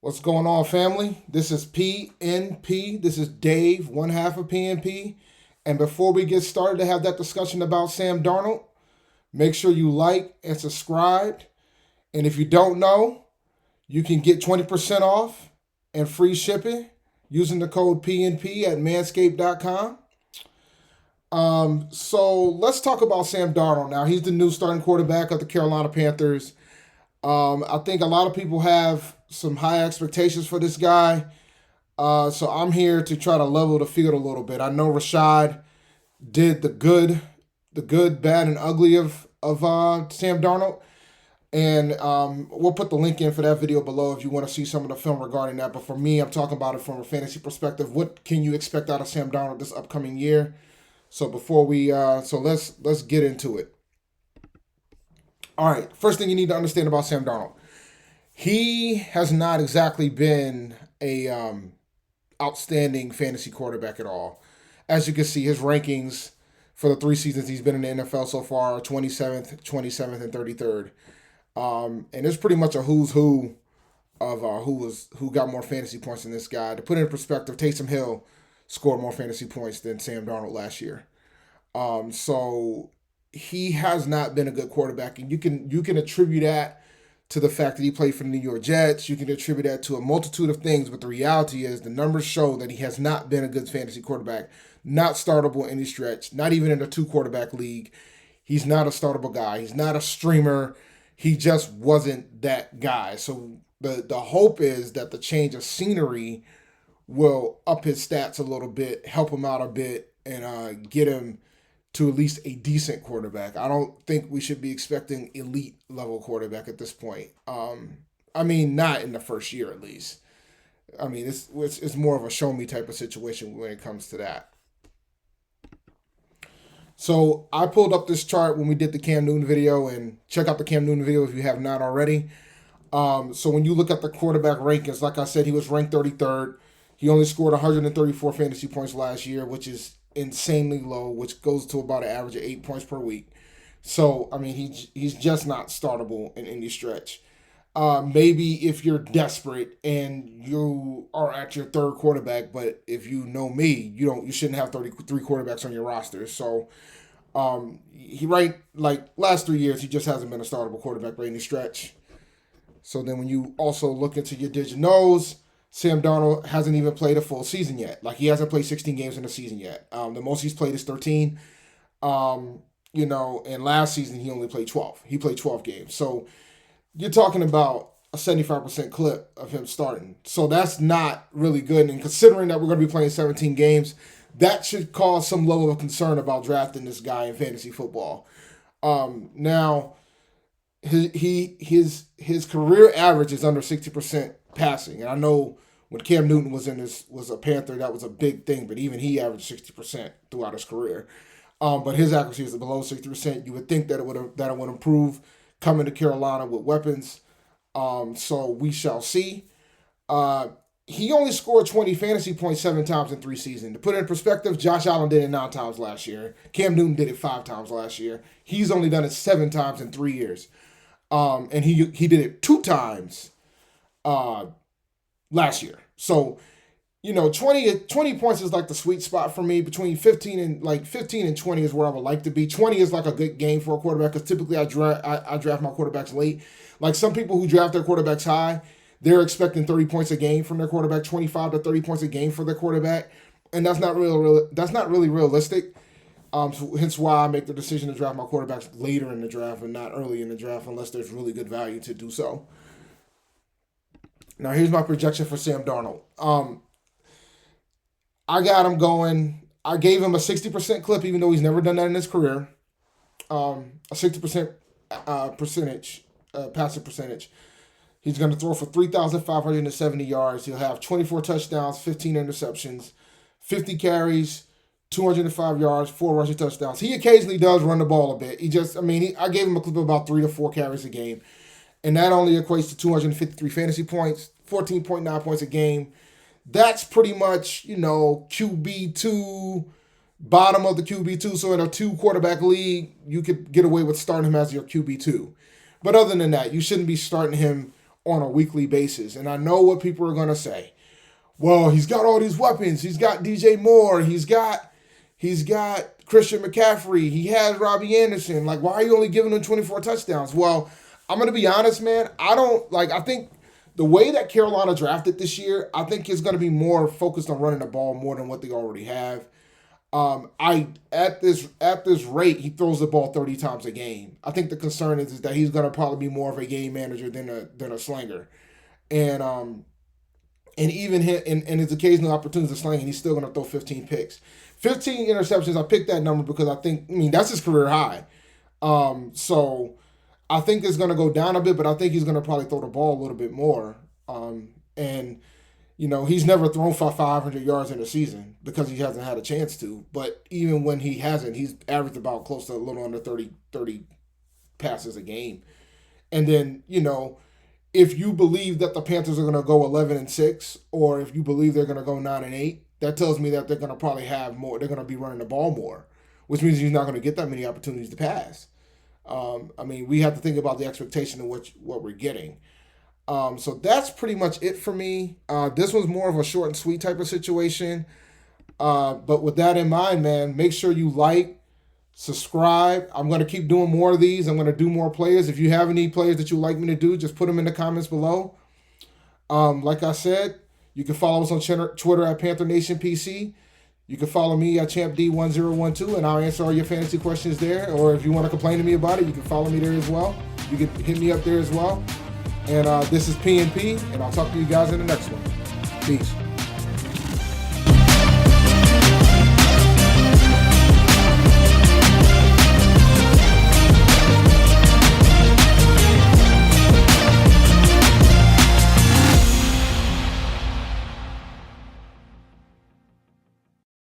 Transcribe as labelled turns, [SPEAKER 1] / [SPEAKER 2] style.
[SPEAKER 1] What's going on, family? This is PNP. This is Dave, one half of PNP. And before we get started to have that discussion about Sam Darnold, make sure you like and subscribe. And if you don't know, you can get 20% off and free shipping using the code PNP at manscaped.com. So let's talk about Sam Darnold now. He's the new starting quarterback of the Carolina Panthers. I think a lot of people have some high expectations for this guy. So I'm here to try to level the field a little bit. I know Rashad did the good, bad, and ugly of Sam Darnold, and we'll put the link in for that video below if you want to see some of the film regarding that. But for me, I'm talking about it from a fantasy perspective. What can you expect out of Sam Darnold this upcoming year? So before we, let's get into it. All right, first thing you need to understand about Sam Darnold. He has not exactly been a outstanding fantasy quarterback at all. As you can see, his rankings for the 3 seasons he's been in the NFL so far are 27th, 27th, and 33rd. And it's pretty much a who's who of who got more fantasy points than this guy. To put it in perspective, Taysom Hill scored more fantasy points than Sam Darnold last year. So he has not been a good quarterback, and you can attribute that to the fact that he played for the New York Jets. You can attribute that to a multitude of things, but the reality is the numbers show that he has not been a good fantasy quarterback, not startable any stretch, not even in a 2-quarterback league. He's not a startable guy. He's not a streamer. He just wasn't that guy. So the hope is that the change of scenery will up his stats a little bit, help him out a bit, and get him to at least a decent quarterback. I don't think we should be expecting elite level quarterback at this point. Not in the first year at least. I mean, it's more of a show me type of situation when it comes to that. So I pulled up this chart when we did the Cam Newton video, and check out the Cam Newton video if you have not already. So when you look at the quarterback rankings, like I said, he was ranked 33rd. He only scored 134 fantasy points last year, which is insanely low, which goes to about an average of 8 points per week. So, I mean, he's just not startable in any stretch. Maybe if you're desperate and you are at your third quarterback, but if you know me, you shouldn't have 33 quarterbacks on your roster. So, he last 3 years, he just hasn't been a startable quarterback by any stretch. So then when you also look into your diginos, Sam Darnold hasn't even played a full season yet. Like, he hasn't played 16 games in a season yet. The most he's played is 13. And last season he only played 12. He played 12 games. So you're talking about a 75% clip of him starting. So that's not really good. And considering that we're going to be playing 17 games, that should cause some level of concern about drafting this guy in fantasy football. Now, his career average is under 60% passing. And I know when Cam Newton was a Panther, that was a big thing, but even he averaged 60% throughout his career. But his accuracy is below 60%. You would think that it would improve coming to Carolina with weapons. So we shall see. He only scored 20 fantasy points 7 times in 3 seasons. To put it in perspective, Josh Allen did it 9 times last year. Cam Newton did it 5 times last year. He's only done it 7 times in 3 years. And he did it 2 times last year. So, 20 points is like the sweet spot for me. Between 15 and 20 is where I would like to be. 20 is like a good game for a quarterback, because typically I draft my quarterbacks late. Like, some people who draft their quarterbacks high, they're expecting 30 points a game from their quarterback, 25 to 30 points a game for their quarterback, and that's not really realistic. So hence why I make the decision to draft my quarterbacks later in the draft and not early in the draft, unless there's really good value to do so. Now, here's my projection for Sam Darnold. I got him going. I gave him a 60% clip, even though he's never done that in his career. A 60% passing percentage. He's going to throw for 3,570 yards. He'll have 24 touchdowns, 15 interceptions, 50 carries, 205 yards, 4 rushing touchdowns. He occasionally does run the ball a bit. I gave him a clip of about 3 to 4 carries a game. And that only equates to 253 fantasy points, 14.9 points a game. That's pretty much, QB2, bottom of the QB2. So in a 2-quarterback league, you could get away with starting him as your QB2. But other than that, you shouldn't be starting him on a weekly basis. And I know what people are going to say. Well, he's got all these weapons. He's got DJ Moore. He's got Christian McCaffrey. He has Robbie Anderson. Like, why are you only giving him 24 touchdowns? Well, I'm going to be honest, man. I think the way that Carolina drafted this year, I think is going to be more focused on running the ball more than what they already have. At this rate, he throws the ball 30 times a game. I think the concern is that he's going to probably be more of a game manager than a slinger. And even in his occasional opportunities of slinging, he's still going to throw 15 picks. 15 interceptions, I picked that number because that's his career high. So I think it's going to go down a bit, but I think he's going to probably throw the ball a little bit more. And he's never thrown for 500 yards in a season because he hasn't had a chance to. But even when he hasn't, he's averaged about close to a little under 30 passes a game. And then, if you believe that the Panthers are going to go 11-6, or if you believe they're going to go 9-8, that tells me that they're going to probably have more. They're going to be running the ball more, which means he's not going to get that many opportunities to pass. We have to think about the expectation of what we're getting. So that's pretty much it for me. This was more of a short and sweet type of situation. But with that in mind, man, make sure you like, subscribe. I'm going to keep doing more of these. I'm going to do more players. If you have any players that you'd like me to do, just put them in the comments below. Like I said, you can follow us on Twitter at Panther Nation PC. You can follow me at ChampD1012, and I'll answer all your fantasy questions there. Or if you want to complain to me about it, you can follow me there as well. You can hit me up there as well. And this is PNP, and I'll talk to you guys in the next one. Peace.